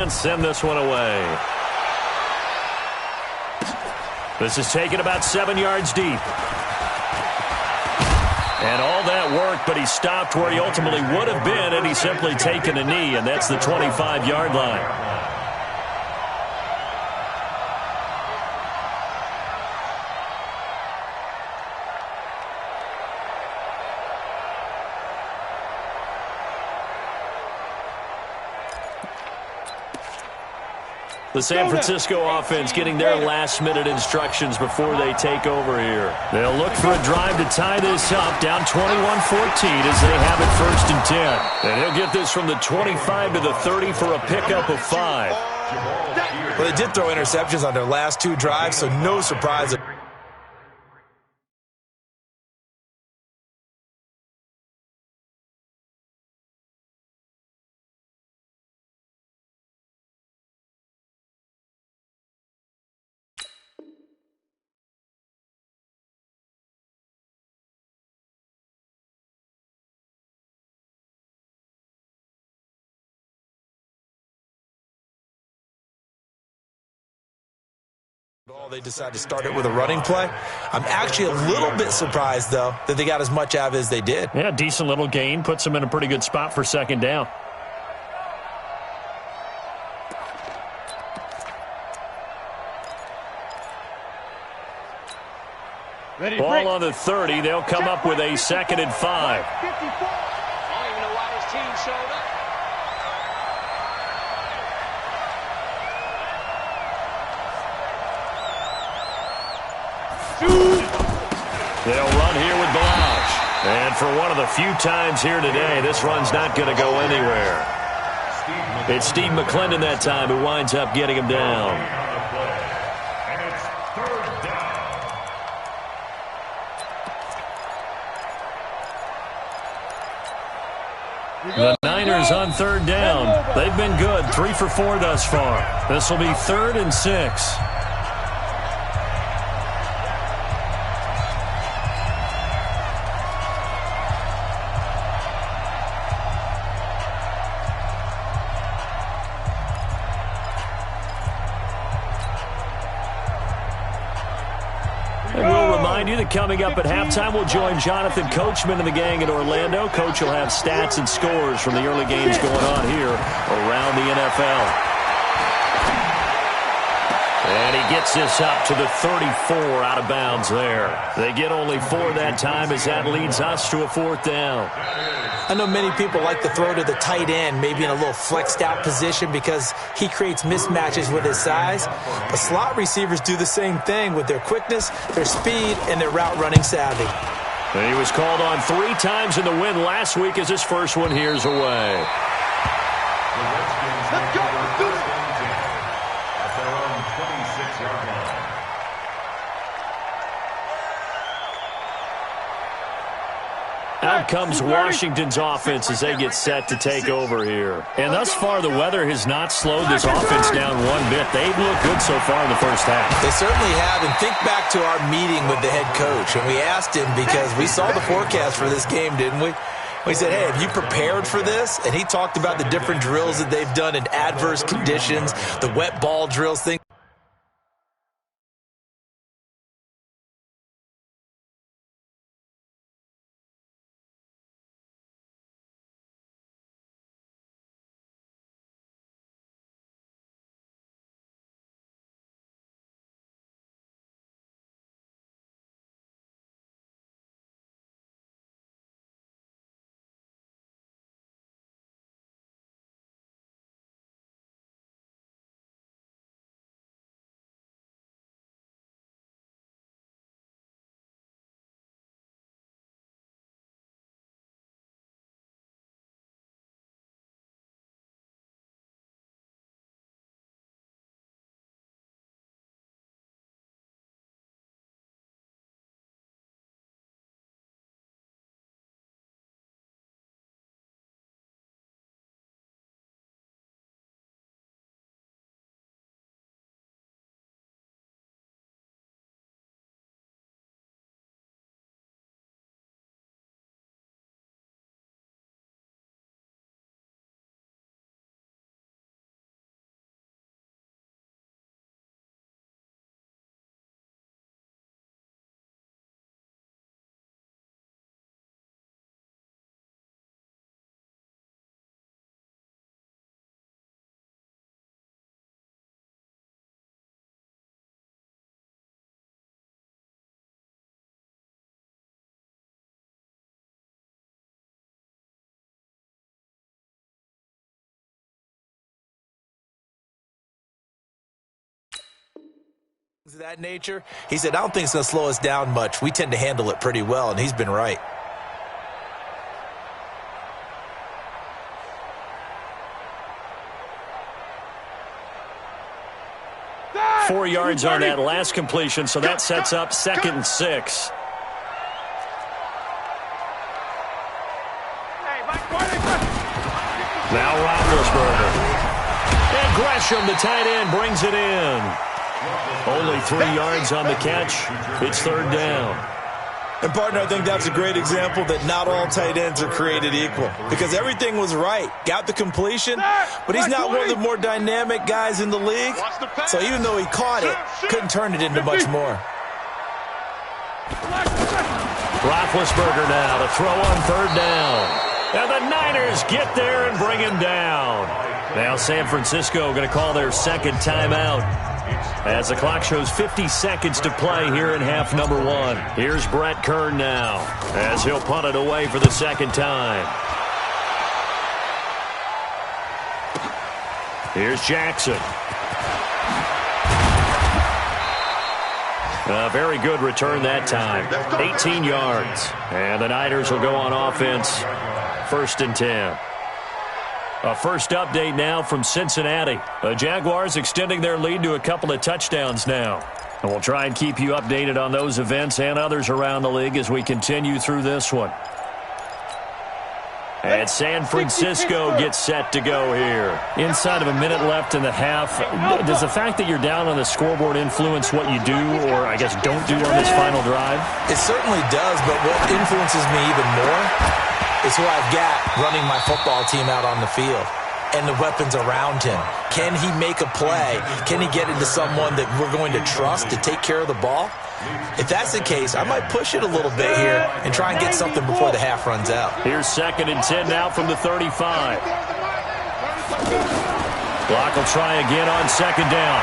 And send this one away. This is taken about 7 yards deep. And all that work, but he stopped where he ultimately would have been, and he's simply taken a knee, and that's the 25-yard line. The San Francisco offense getting their last-minute instructions before they take over here. They'll look for a drive to tie this up, down 21-14 as they have it 1st and 10. And he'll get this from the 25 to the 30 for a pickup of 5. Well, they did throw interceptions on their last 2 drives, so no surprise. They decided to start it with a running play. I'm actually a little bit surprised, though, that they got as much out of it as they did. Yeah, decent little gain. Puts them in a pretty good spot for 2nd down. Ball on the 30. They'll come up with a 2nd and 5. I don't even know why his team showed up. They'll run here with Balazs. And for one of the few times here today, this run's not going to go anywhere. It's Steve McClendon that time who winds up getting him down. The Niners on 3rd down. They've been good, 3 for 4 thus far. This will be 3rd and 6. You that coming up at halftime, we'll join Jonathan Coachman and the gang in Orlando. Coach will have stats and scores from the early games going on here around the NFL. And he gets this up to the 34 out of bounds there. They get only 4 that time as that leads us to a 4th down. I know many people like to throw to the tight end, maybe in a little flexed out position because he creates mismatches with his size. But slot receivers do the same thing with their quickness, their speed, and their route running savvy. And he was called on 3 times in the win last week as his first one here's away. Let's go. Out comes Washington's offense as they get set to take over here. And thus far, the weather has not slowed this offense down one bit. They've looked good so far in the first half. They certainly have. And think back to our meeting with the head coach. And we asked him because we saw the forecast for this game, didn't we? We said, hey, have you prepared for this? And he talked about the different drills that they've done in adverse conditions, the wet ball drills, things. Of that nature, he said, I don't think it's going to slow us down much. We tend to handle it pretty well, and he's been right. Four yards on that last completion, so that sets up 2nd and 6. Now Roethlisberger. And Gresham, the tight end, brings it in. Only 3 yards on the catch. It's 3rd down. And, partner, I think that's a great example that not all tight ends are created equal, because everything was right. Got the completion, but he's not one of the more dynamic guys in the league. So even though he caught it, couldn't turn it into much more. Roethlisberger now to throw on 3rd down. And the Niners get there and bring him down. Now San Francisco going to call their 2nd timeout, as the clock shows 50 seconds to play here in half number 1. Here's Brett Kern now, as he'll punt it away for the 2nd time. Here's Jackson. A very good return that time. 18 yards. And the Niners will go on offense. 1st and 10. A first update now from Cincinnati. The Jaguars extending their lead to a couple of touchdowns now. And we'll try and keep you updated on those events and others around the league as we continue through this one. And San Francisco gets set to go here. Inside of a minute left in the half, does the fact that you're down on the scoreboard influence what you do, or I guess don't do on this final drive? It certainly does, but what influences me even more is who I've got running my football team out on the field and the weapons around him. Can he make a play? Can he get into someone that we're going to trust to take care of the ball? If that's the case, I might push it a little bit here and try and get something before the half runs out. Here's 2nd and 10 now from the 35. Block will try again on 2nd down.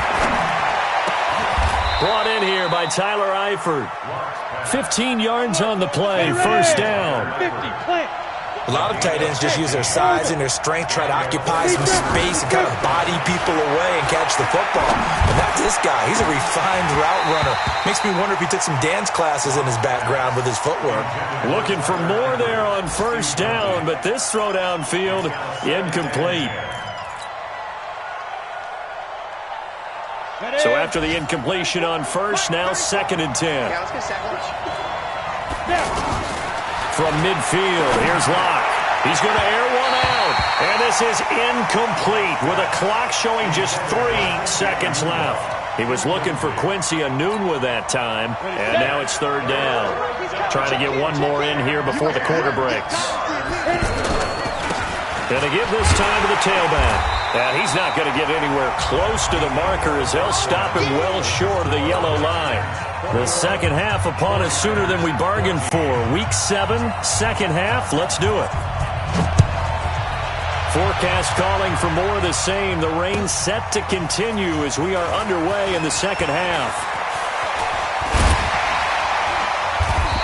Brought in here by Tyler Eifert. 15 yards on the play, 1st down. A lot of tight ends just use their size and their strength, try to occupy some space and kind of body people away and catch the football. But not this guy. He's a refined route runner. Makes me wonder if he took some dance classes in his background with his footwork. Looking for more there on 1st down, but this throw downfield incomplete. So after the incompletion on 1st, now 2nd and 10. From midfield, here's Locke. He's going to air one out. And this is incomplete with a clock showing just 3 seconds left. He was looking for Quincy Anoon with that time. And now it's 3rd down. Trying to get one more in here before the quarter breaks. Going to give this time to the tailback. And he's not going to get anywhere close to the marker as they'll stop him well short of the yellow line. The second half upon us sooner than we bargained for. Week 7, second half. Let's do it. Forecast calling for more of the same. The rain set to continue as we are underway in the second half.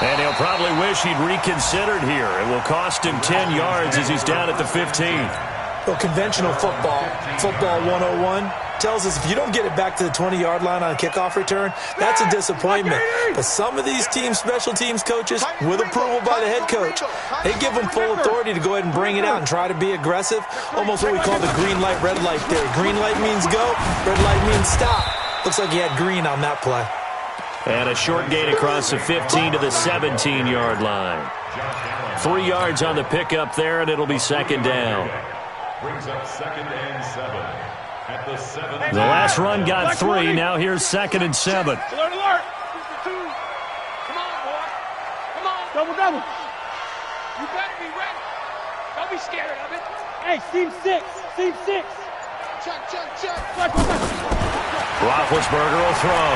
And he'll probably wish he'd reconsidered here. It will cost him 10 yards as he's down at the 15. Well, conventional football 101, tells us if you don't get it back to the 20-yard line on a kickoff return, that's a disappointment. But some of these team special teams coaches, with approval by the head coach, they give them full authority to go ahead and bring it out and try to be aggressive, almost what we call the green light, red light theory. Green light means go, red light means stop. Looks like he had green on that play. And a short gain across the 15 to the 17-yard line. 3 yards on the pickup there, and it'll be 2nd down. Brings up 2nd and 7 at the 7. The last run got 3. Now here's 2nd and 7. Alert, alert. Come on, boy. Come on. Double. You better be ready. Don't be scared of it. Hey, seam 6. Check. Roethlisberger will throw.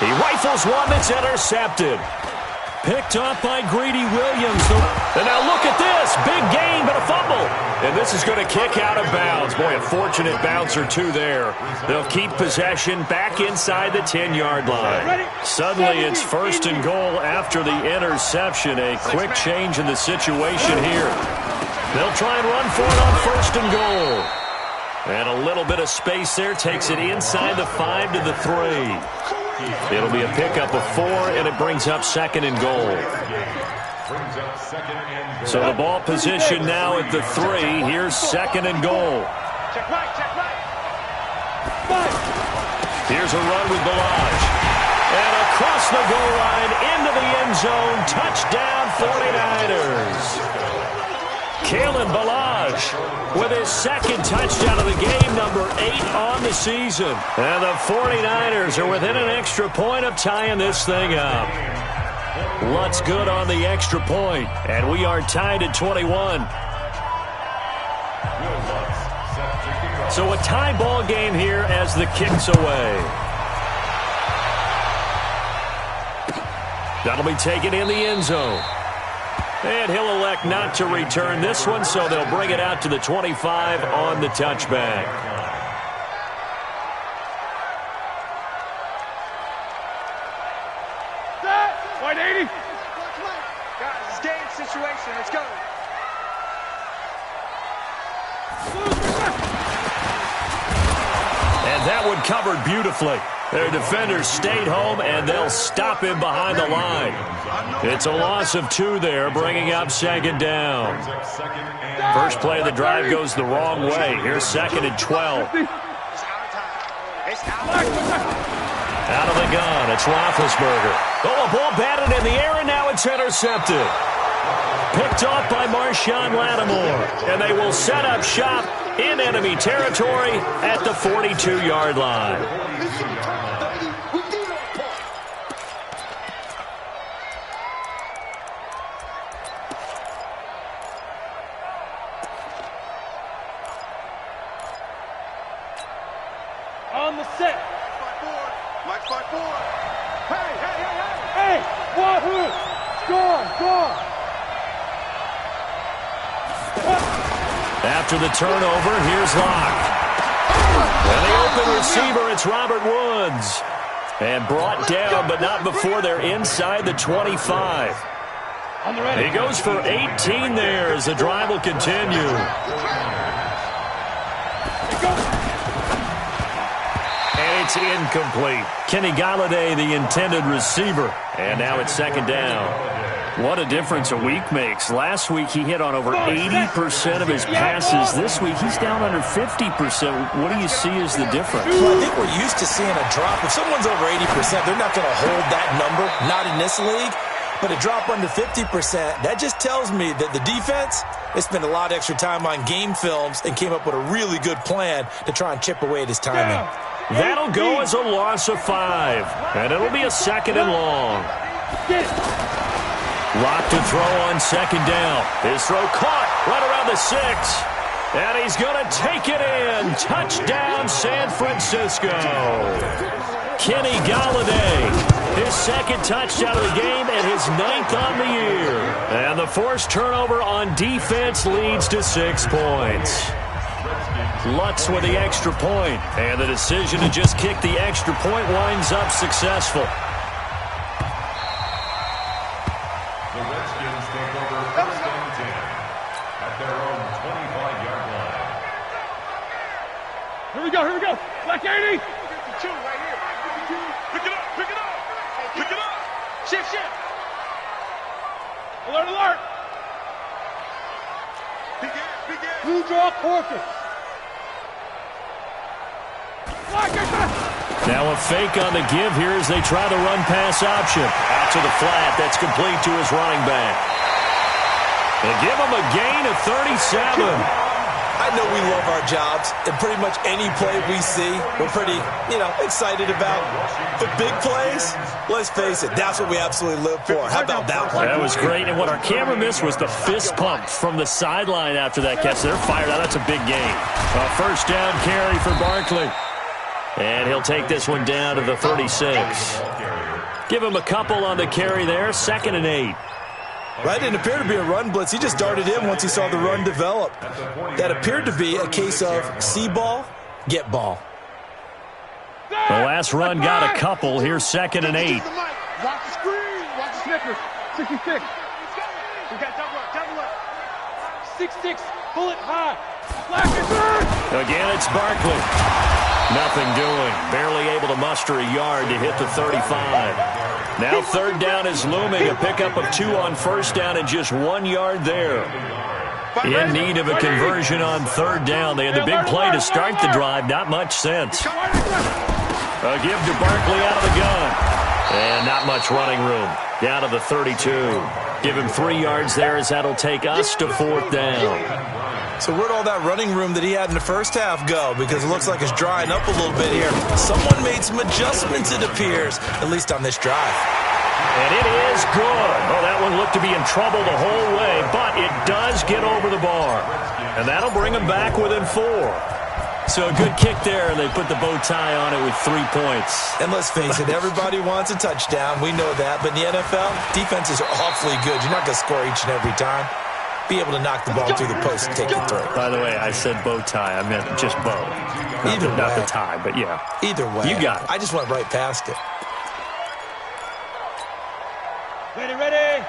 He rifles one that's intercepted. Picked off by Greedy Williams. And now look at this. Big gain, but a fumble. And this is going to kick out of bounds. Boy, a fortunate bounce or two there. They'll keep possession back inside the 10-yard line. Suddenly, it's 1st and goal after the interception. A quick change in the situation here. They'll try and run for it on 1st and goal. And a little bit of space there. Takes it inside the 5 to the 3. It'll be a pickup of 4, and it brings up 2nd and goal. So the ball position now at the 3. Here's 2nd and goal. Check right, check right. Here's a run with Balaj. And across the goal line, into the end zone. Touchdown, 49ers. Kalen Balaj with his 2nd touchdown of the game, number 8 on the season. And the 49ers are within an extra point of tying this thing up. Lutz good on the extra point, and we are tied at 21. So a tie ball game here as the kick's away. That'll be taken in the end zone. And he'll elect not to return this one, so they'll bring it out to the 25 on the touchback. Set! 180! Guys, it's game situation. Let's go. And that one covered beautifully. Their defenders stayed home, and they'll stop him behind the line. It's a loss of 2 there, bringing up 2nd down. First play of the drive goes the wrong way. Here's 2nd and 12. Out of the gun, it's Roethlisberger. Oh, a ball batted in the air, and now it's intercepted. Picked off by Marshawn Lattimore. And they will set up shop in enemy territory at the 42-yard line. On the set. Mike 5-4. Hey, hey, hey, hey. Hey, Wahoo. Score, score. After the turnover, here's Locke. And the open receiver, it's Robert Woods. And brought down, but not before they're inside the 25. He goes for 18 there as the drive will continue. And it's incomplete. Kenny Galladay, the intended receiver. And now it's 2nd down. What a difference a week makes. Last week he hit on over 80% of his passes. This week he's down under 50%. What do you see as the difference? Well, I think we're used to seeing a drop. If someone's over 80%, they're not going to hold that number. Not in this league. But a drop under 50%, that just tells me that the defense, they spent a lot of extra time on game films and came up with a really good plan to try and chip away at his timing. That'll go as a loss of 5. And it'll be a 2nd and long. Lock to throw on 2nd down. His throw caught right around the 6. And he's going to take it in. Touchdown, San Francisco. Kenny Galladay, his 2nd touchdown of the game and his 9th on the year. And the forced turnover on defense leads to 6 points. Lutz with the extra point, and the decision to just kick the extra point winds up successful. The Redskins take over 1st and 10 at their own 25-yard line. Here we go, here we go. Black 80. 52 right here. 52. Pick it up, pick it up. Pick it up. Shift, shift. Alert, alert. Blue draw Corpus. Now a fake on the give here as they try the run-pass option. Out to the flat. That's complete to his running back. They give him a gain of 37. I know we love our jobs, and pretty much any play we see, we're pretty, excited about. But big plays, let's face it, that's what we absolutely live for. How about that one? That was great, and what our camera missed was the fist pump from the sideline after that catch. They're fired out. That's a big gain. A 1st down carry for Barkley. And he'll take this one down to the 36. Give him a couple on the carry there. 2nd and 8. Right, didn't appear to be a run blitz. He just darted in once he saw the run develop. That appeared to be a case of see ball, get ball. The last run got a couple. Here's 2nd and 8. Watch the screen. Watch the Snickers. 66. We got double up, double up. 6-6. Bullet high. Black and third. Again, it's Barkley. Nothing doing. Barely able to muster a yard to hit the 35. Now third down is looming. A pickup of 2 on first down and just 1 yard there. In need of a conversion on third down. They had the big play to start the drive. Not much sense. A give to Barkley out of the gun. And not much running room. Down to the 32. Give him 3 yards there as that'll take us to fourth down. So where'd all that running room that he had in the first half go? Because it looks like it's drying up a little bit here. Someone made some adjustments, it appears, at least on this drive. And it is good. Oh, that one looked to be in trouble the whole way, but it does get over the bar. And that'll bring them back within 4. So a good kick there, and they put the bow tie on it with 3 points. And let's face it, everybody wants a touchdown. We know that. But in the NFL, defenses are awfully good. You're not going to score each and every time. Be able to knock the ball through the post and take it through. By the way, I said bow tie. I meant just bow. Not the tie, but yeah. Either way. You got it. I just went right past it. Ready, ready.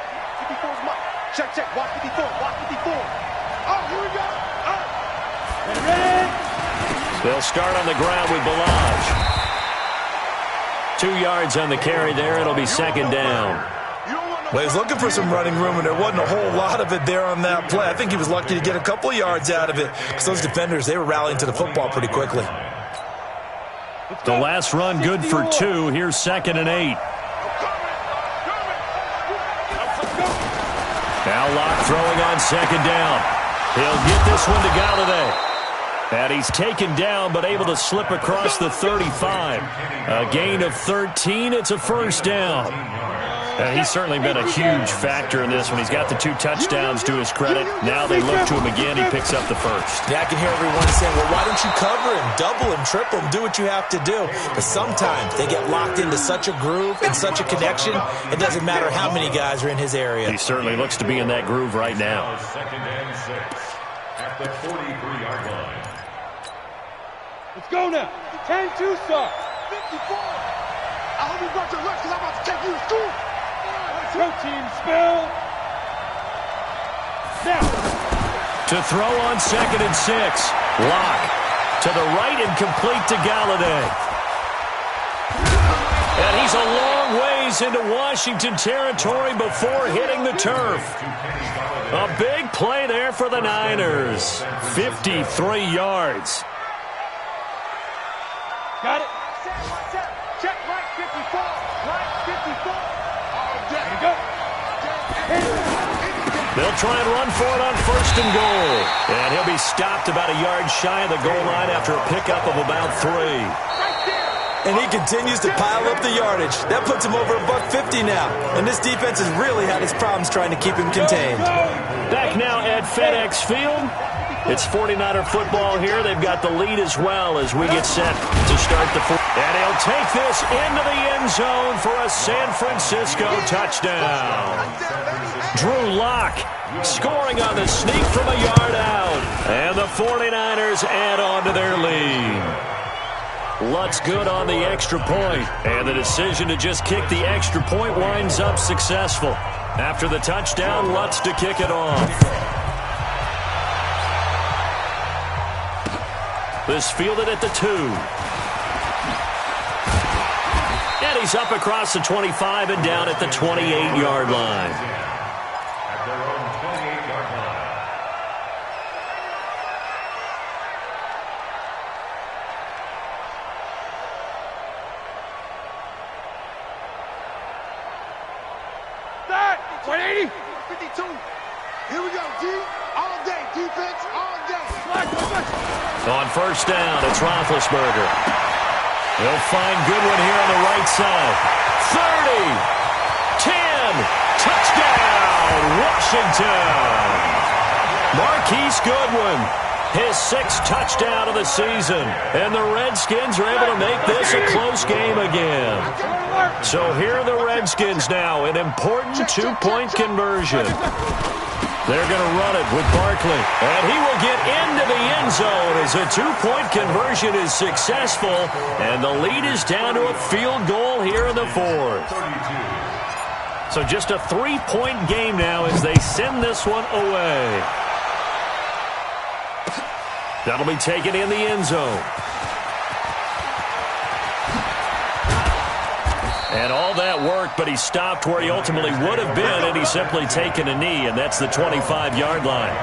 54's mark. Check, check. Watch 54. Watch 54. Oh, here we go. Oh. Ready, ready. They'll start on the ground with Balaj. 2 yards on the carry there. It'll be second down. Well, he was looking for some running room, and there wasn't a whole lot of it there on that play. I think he was lucky to get a couple of yards out of it because those defenders, they were rallying to the football pretty quickly. The last run good for 2. Here's second and 8. Now Locke throwing on second down. He'll get this one to Galladay. And he's taken down but able to slip across the 35. A gain of 13. It's a first down. And he's certainly been a huge factor in this one. He's got the 2 touchdowns to his credit. Now they look to him again. He picks up the first. Yeah, I can hear everyone saying, well, why don't you cover him, double him, triple him, do what you have to do. But sometimes they get locked into such a groove and such a connection, it doesn't matter how many guys are in his area. He certainly looks to be in that groove right now. Second and 6 at the 43-yard line. Let's go now. 10-2 start. 54. I hope you brought your lunch because I'm about to take you to school. Let's go, team. Spill. Now. To throw on second and 6. Locke to the right and complete to Galladay. And he's a long ways into Washington territory before hitting the turf. A big play there for the Niners. 53 yards. Got it. Check right 54. Right 54. There you go. They'll try and run for it on first and goal. And he'll be stopped about a yard shy of the goal line after a pickup of about 3. And he continues to pile up the yardage. That puts him over $150 now. And this defense has really had its problems trying to keep him contained. Back now at FedEx Field. It's 49er football here. They've got the lead as well as we get set to start the fourth. And he'll take this into the end zone for a San Francisco touchdown. Drew Lock scoring on the sneak from a yard out. And the 49ers add on to their lead. Lutz good on the extra point. And the decision to just kick the extra point winds up successful. After the touchdown, Lutz to kick it off. This fielded at the 2. And he's up across the 25 and down at the 28-yard line. At their own 28-yard line. That 180. 52. Here we go, G. All day. Defense, all day. On first down, it's Roethlisberger. He'll find Goodwin here on the right side. 30, 10, touchdown, Washington. Marquise Goodwin, his 6th touchdown of the season. And the Redskins are able to make this a close game again. So here are the Redskins now, an important 2-point conversion. They're going to run it with Barkley. And he will get into the end zone as a 2-point conversion is successful. And the lead is down to a field goal here in the 4th. So just a 3-point game now as they send this one away. That'll be taken in the end zone. And all that work, but he stopped where he ultimately would have been, and he's simply taken a knee, and that's the 25-yard line.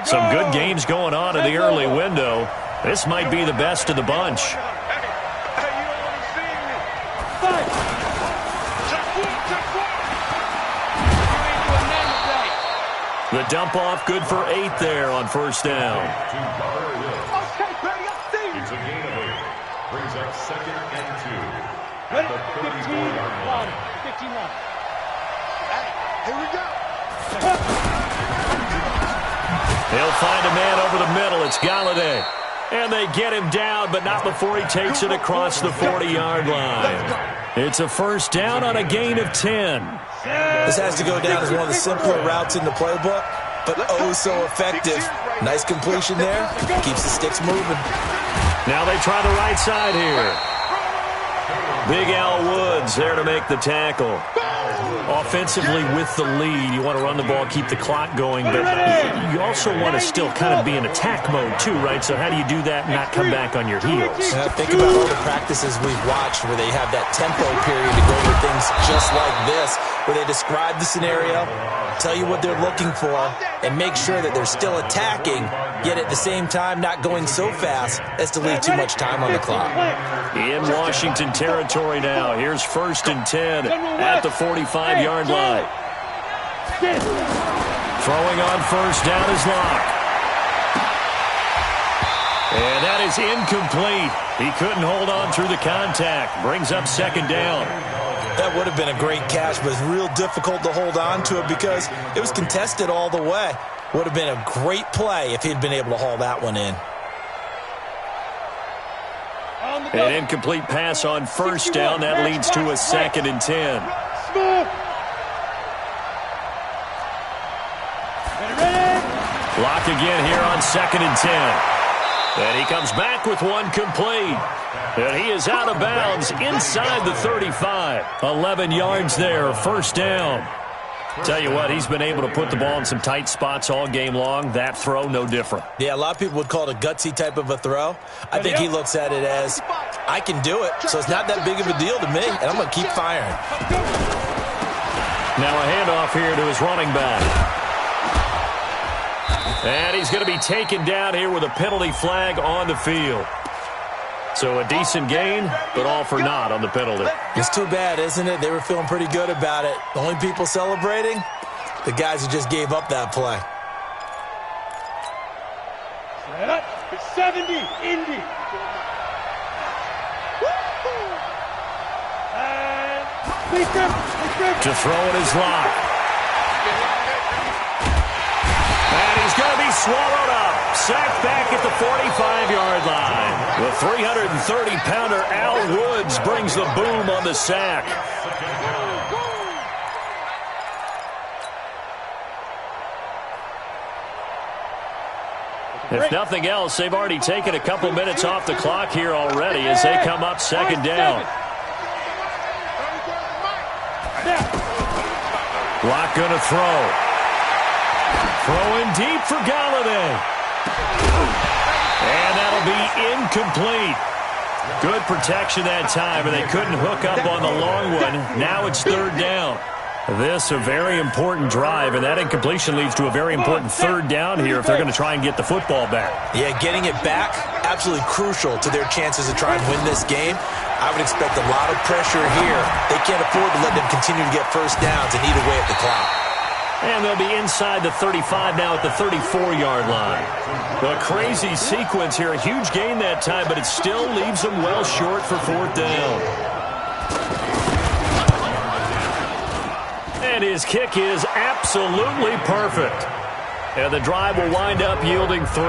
Some good games going on in the early window. This might be the best of the bunch. The dump off good for 8 there on first down. It's a gain of 8. Brings up 2nd and 2. At the 34-yard line. 15 line. Here we go. He'll find a man over the middle. It's Galladay. And they get him down, but not before he takes it across the 40-yard line. It's a first down on a gain of 10. This has to go down as one of the simpler routes in the playbook, but oh so effective. Nice completion there. Keeps the sticks moving. Now they try the right side here. Big Al Woods there to make the tackle. Offensively with the lead, you want to run the ball, keep the clock going, but you also want to still kind of be in attack mode too, right? So how do you do that and not come back on your heels? Think about all the practices we've watched where they have that tempo period to go over things just like this, where they describe the scenario, tell you what they're looking for, and make sure that they're still attacking, yet at the same time not going so fast as to leave too much time on the clock. In Washington territory now. Here's 1st and 10 at the 45-yard line. Throwing on first down is Locke. And that is incomplete. He couldn't hold on through the contact. Brings up 2nd down. That would have been a great catch, but it's real difficult to hold on to it because it was contested all the way. Would have been a great play if he'd been able to haul that one in. An incomplete pass on first down. That leads to a 2nd and 10. Block again here on 2nd and 10. And he comes back with one complete. And he is out of bounds inside the 35. 11 yards there, first down. Tell you what, he's been able to put the ball in some tight spots all game long. That throw, no different. Yeah, a lot of people would call it a gutsy type of a throw. I think he looks at it as, I can do it, so it's not that big of a deal to me, and I'm going to keep firing. Now a handoff here to his running back. And he's going to be taken down here with a penalty flag on the field. So a decent gain, but all for naught on the penalty. It's too bad, isn't it? They were feeling pretty good about it. The only people celebrating, the guys who just gave up that play. 70, Indy. To throw it is Locke. And he's going to be swallowed up. Sacked back at the 45-yard line. The 330-pounder Al Woods brings the boom on the sack. If nothing else, they've already taken a couple minutes off the clock here already as they come up 2nd down. Locke going to throw. Throwing deep for Galladay. And that'll be incomplete. Good protection that time, and they couldn't hook up on the long one. Now it's 3rd down. This a very important drive, and that incompletion leads to a very important 3rd down here if they're going to try and get the football back. Yeah, getting it back, absolutely crucial to their chances to try and win this game. I would expect a lot of pressure here. They can't afford to let them continue to get first downs and eat away at the clock. And they'll be inside the 35 now at the 34-yard line. A crazy sequence here. A huge gain that time, but it still leaves them well short for 4th down. And his kick is absolutely perfect. And the drive will wind up yielding 3.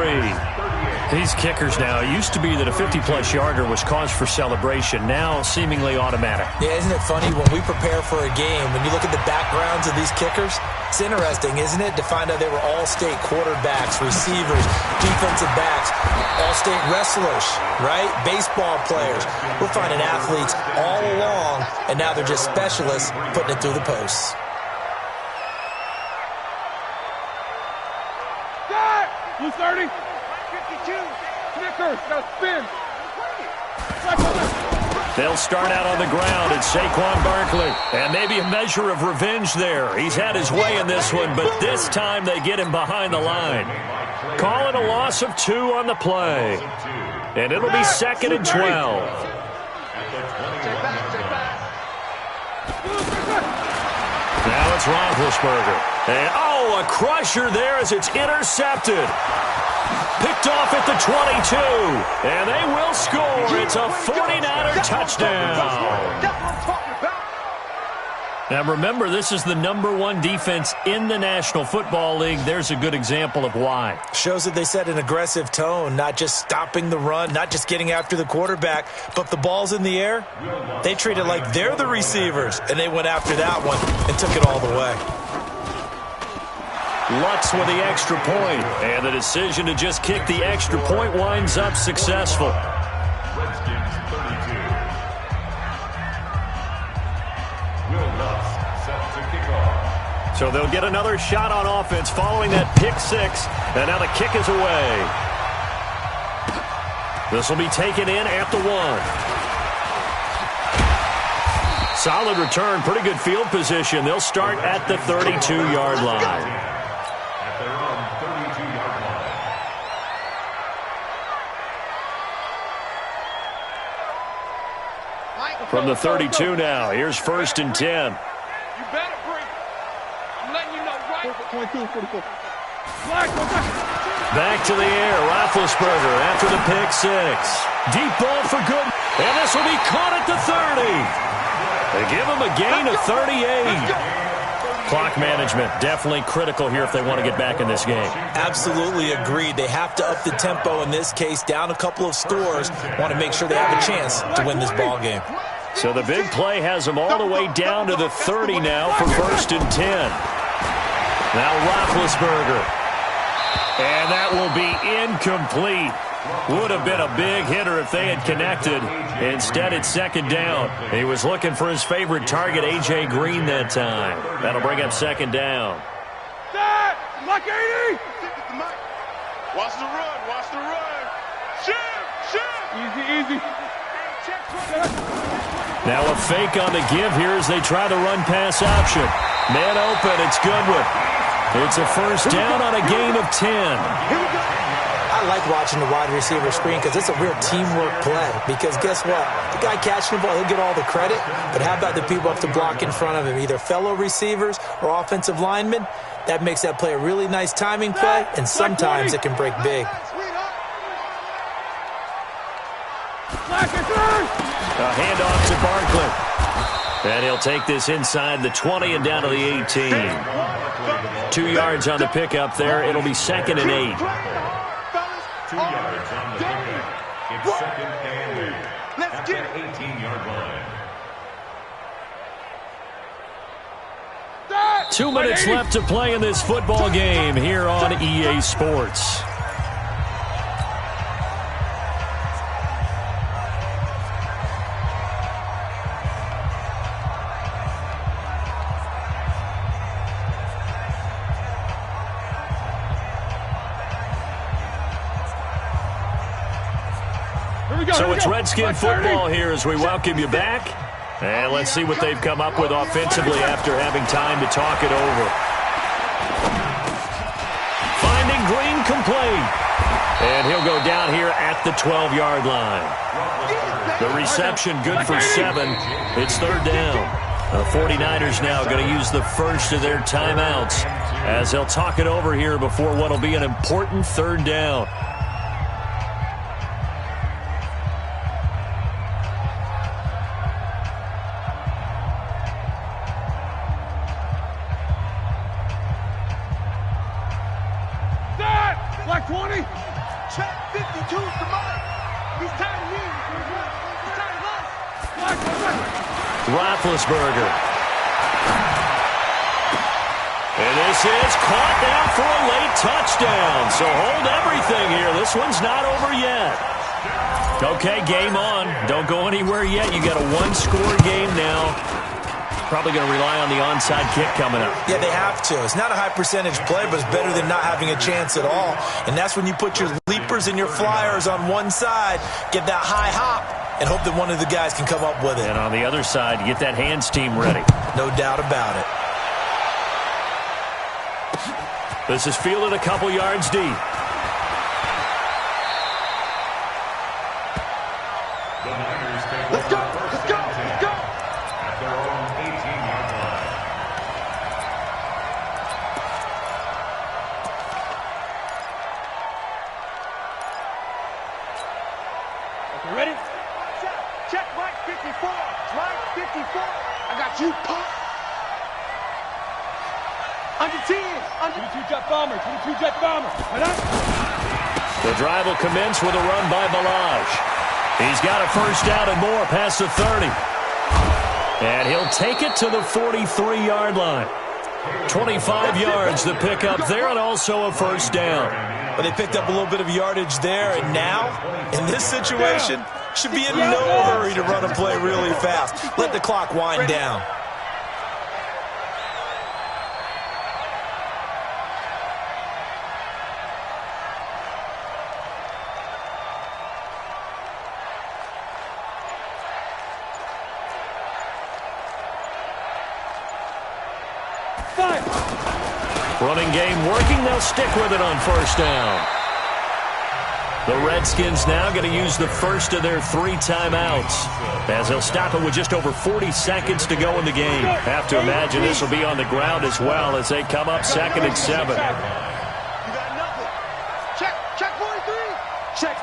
These kickers now, it used to be that a 50-plus yarder was cause for celebration. Now, seemingly automatic. Yeah, isn't it funny when we prepare for a game, when you look at the backgrounds of these kickers, it's interesting, isn't it, to find out they were all-state quarterbacks, receivers, defensive backs, all-state wrestlers, right? Baseball players. We're finding athletes all along, and now they're just specialists putting it through the posts. Blue 30. 52. Snickers. Got a spin. They'll start out on the ground at Saquon Barkley. And maybe a measure of revenge there. He's had his way in this one, but this time they get him behind the line. Calling a loss of 2 on the play. And it'll be 2nd and 12. Now it's Roethlisberger. And, a crusher there as it's intercepted. Picked off at the 22. And they will score. It's a 49er touchdown. Now remember, this is the #1 defense in the National Football League. There's a good example of why. Shows that they set an aggressive tone, not just stopping the run, not just getting after the quarterback, but if the ball's in the air, they treat it like they're the receivers, and they went after that one and took it all the way. Lutz with the extra point, and the decision to just kick the extra point winds up successful. Redskins 32. Will Lutz set to kick off. So they'll get another shot on offense following that pick 6, and now the kick is away. This will be taken in at the 1. Solid return, pretty good field position. They'll start at the 32-yard line. From the 32 now, here's 1st and 10. You better bring it. I'm letting you know right. 22, 44. Back to the air, Roethlisberger after the pick 6. Deep ball for good, and this will be caught at the 30. They give him a gain of 38. Clock management definitely critical here if they want to get back in this game. Absolutely agreed. They have to up the tempo in this case, down a couple of scores. Want to make sure they have a chance to win this ball game. So the big play has them all the way down to the 30 now for 1st and 10. Now Roethlisberger. And that will be incomplete. Would have been a big hitter if they had connected. Instead, it's 2nd down. He was looking for his favorite target, A.J. Green, that time. That'll bring up 2nd down. Like 80. Watch the run. Watch the run. Easy. Now a fake on the give here as they try the run-pass option. Man open, it's Goodwin. It's a 1st down on a gain of 10. I like watching the wide receiver screen because it's a real teamwork play. Because guess what? The guy catching the ball, he'll get all the credit. But how about the people up to block in front of him, either fellow receivers or offensive linemen? That makes that play a really nice timing play, and sometimes it can break big. A handoff to Barkley. And he'll take this inside the 20 and down to the 18. 2 yards on the pickup there. It'll be 2nd and 8. 2 yards on the pickup. It's 2nd and 8 at the 18-yard line. 2 minutes left to play in this football game here on EA Sports. So it's Redskin football here as we welcome you back. And let's see what they've come up with offensively after having time to talk it over. Finding Green complete. And he'll go down here at the 12-yard line. The reception good for 7. It's 3rd down. The 49ers now going to use the first of their timeouts as they'll talk it over here before what will be an important 3rd down. Like 20. Check 52. Roethlisberger. And this is caught down for a late touchdown. So hold everything here. This one's not over yet. Okay, game on. Don't go anywhere yet. You got a one-score game now. Probably going to rely on the onside kick coming up. Yeah, they have to. It's not a high-percentage play, but it's better than not having a chance at all. And that's when you put your leapers and your flyers on one side, get that high hop, and hope that one of the guys can come up with it. And on the other side, you get that hands team ready. No doubt about it. This is fielded a couple yards deep. Let's go! Let's go! Let's go! At their own 18-yard line. Okay, ready? Check right 54. Right 54. I got you, pop. Under 10. Under 22 jet bomber. 22 jet bomber. The drive will commence with a run by Balaj. He's got a first down and more past the 30. And he'll take it to the 43-yard line. 25 yards the pickup there, and also a first down. But they picked up a little bit of yardage there, and now, in this situation, should be in no hurry to run a play really fast. Let the clock wind down. Running game working. They'll stick with it on first down. The Redskins now going to use the first of their 3 timeouts, as they'll stop it with just over 40 seconds to go in the game. Have to imagine this will be on the ground as well as they come up 2nd and 7. You got nothing. Check 43. Check.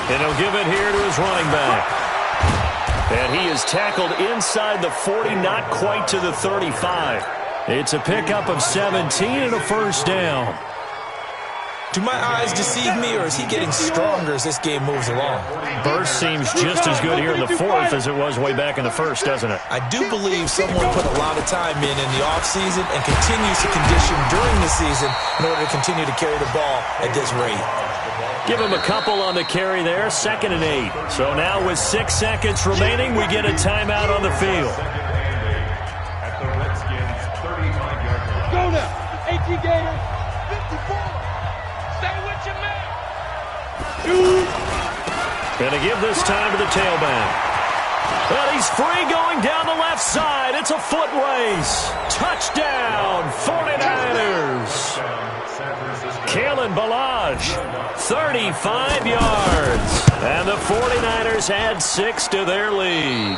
And he'll give it here to his running back. And he is tackled inside the 40, not quite to the 35. It's a pickup of 17 and a first down. Do my eyes deceive me, or is he getting stronger as this game moves along? Burst seems just as good here in the 4th as it was way back in the 1st, doesn't it? I do believe someone put a lot of time in the offseason and continues to condition during the season in order to continue to carry the ball at this rate. Give him a couple on the carry there, 2nd and 8. So now with 6 seconds remaining, we get a timeout on the field. At the Redskins' 35-yard line. Go now. 18 Gators. 54. Stay with your man. Going to give this time to the tailback. But he's free going down the left side. It's a foot race. Touchdown, 49ers. Kalen Balaj, 35 yards. And the 49ers add 6 to their lead.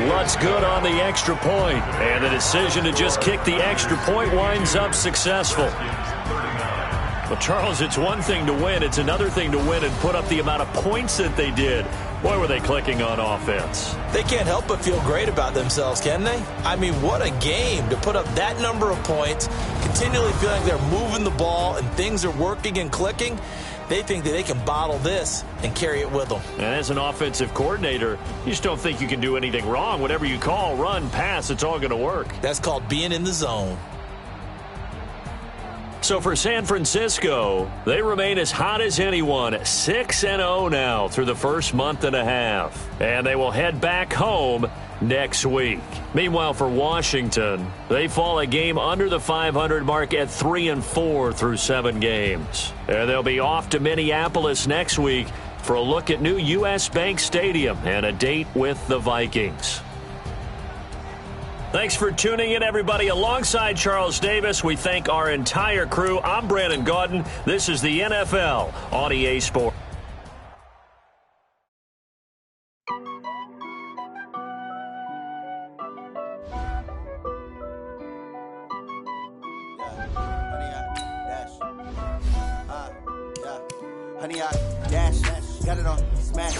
Lutz good on the extra point. And the decision to just kick the extra point winds up successful. Well, Charles, it's one thing to win. It's another thing to win and put up the amount of points that they did. Boy, were they clicking on offense. They can't help but feel great about themselves, can they? I mean, what a game to put up that number of points, continually feeling like they're moving the ball and things are working and clicking. They think that they can bottle this and carry it with them. And as an offensive coordinator, you just don't think you can do anything wrong. Whatever you call, run, pass, it's all going to work. That's called being in the zone. So for San Francisco, they remain as hot as anyone, 6-0 now through the first month and a half. And they will head back home next week. Meanwhile, for Washington, they fall a game under the 500 mark at 3-4 through 7 games. And they'll be off to Minneapolis next week for a look at new U.S. Bank Stadium and a date with the Vikings. Thanks for tuning in, everybody. Alongside Charles Davis, we thank our entire crew. I'm Brandon Gaudin. This is the NFL on EA Sports. Honey, I dash, got it on smash,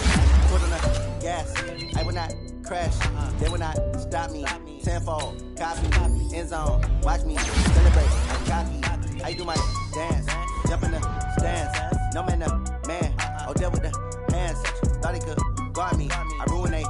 put on the gas. I will not crash, they will not stop me. Tenfold, copy, end zone, watch me celebrate. Copy, I do my dance, jump in the stands. No man, man, oh, there with the hands. Thought he could guard me, I ruined they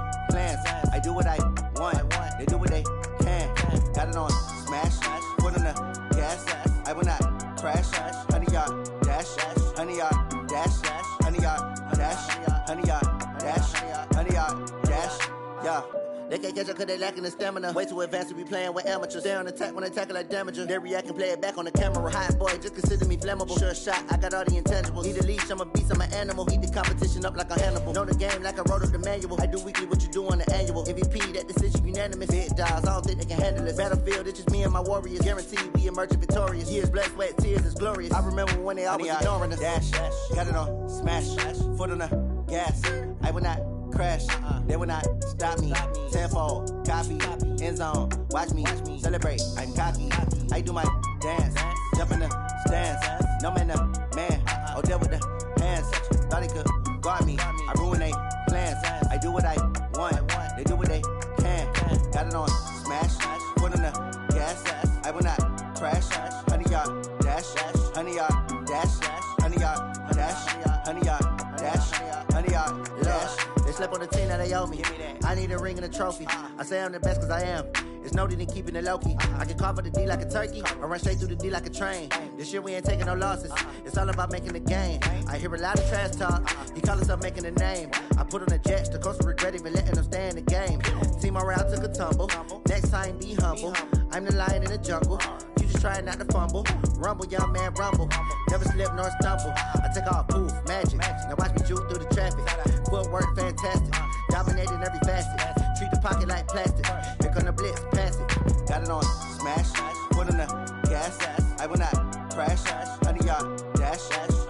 what I want. They do what they can. Got it on smash. Put on the gas. I will not crash. 100 yard dash. 100 yard dash. 100 yard dash. 100 yard dash. 100 yard dash. Yeah. They can't catch up cause they lacking the stamina. Way too advanced to be playing with amateurs. Stay on attack when they tackle like damager. They react and play it back on the camera. Hot boy, just consider me flammable. Sure shot, I got all the intangibles. Need a leash, I'm a beast, I'm an animal. Eat the competition up like a Hannibal. Know the game like I wrote up the manual. I do weekly what you do on the annual. MVP, that decision unanimous. Big dials, I don't think they can handle it. Battlefield, it's just me and my warriors. Guaranteed we emerging victorious. Years, blood, sweat, tears, it's glorious. I remember when they always ignoring us. Dash, got it on smash. Foot on the gas. I will not crash, they will not stop me. Tenfold, copy, end zone, watch me celebrate. I'm cocky, I do my dance, jump in the stands. No man, the man, oh, deal with the hands. Thought he could guard me, I ruin they plans. I do what I want, they do what they can. Got it on smash, put on the gas. I will not crash, 100 yard dash, 100 yard dash, 100 yard dash, 100 yard dash, 100 yard dash. They slept on the team that they owe me. I need a ring and a trophy. I say I'm the best cause I am. It's no need in keeping it low-key. I can carve up the D like a turkey or run straight through the D like a train. This year we ain't taking no losses. It's all about making the game. I hear a lot of trash talk. He call himself making a name. I put on the Jets. The coach will regret even letting them stay in the game. Team morale took a tumble. Next time be humble. I'm the lion in the jungle. You just trying not to fumble. Rumble, young man, rumble. Never slip nor stumble. I take off, poof, magic. Now watch me juke through the traffic. Footwork fantastic. Dominating every facet. Treat the pocket like plastic. Here come the blitz, pass it. Got it on smash. Put on the gas. I will not crash. 100 yard dash.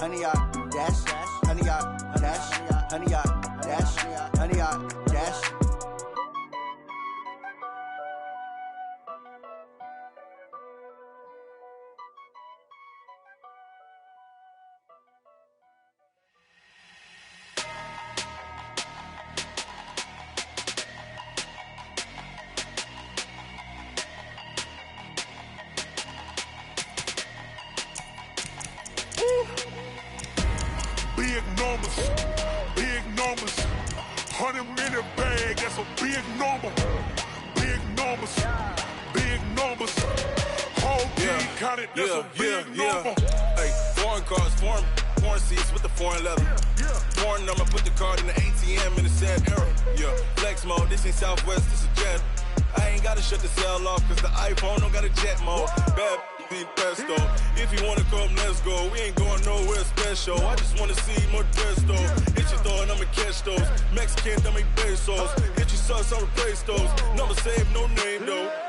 100 yard dash. 100 yard dash. 100 yard dash. 100 yard dash. Big numbers, 100 in the bag, that's a big number. Big numbers, whole team counted, that's a big number. Hey, foreign cars, foreign seats with the foreign leather. Foreign number, put the card in the ATM in the sad era. Yeah, flex mode, this ain't Southwest, this is Jet. I ain't gotta shut the cell off, cause the iPhone don't got a jet mode. Bad be pesto. If you wanna come, let's go. We ain't going nowhere special. I just wanna see more dress though. Hit your thought, I'ma catch those. Mexican, I make pesos. Hit your sauce, I'll replace those. Number saved, no name though.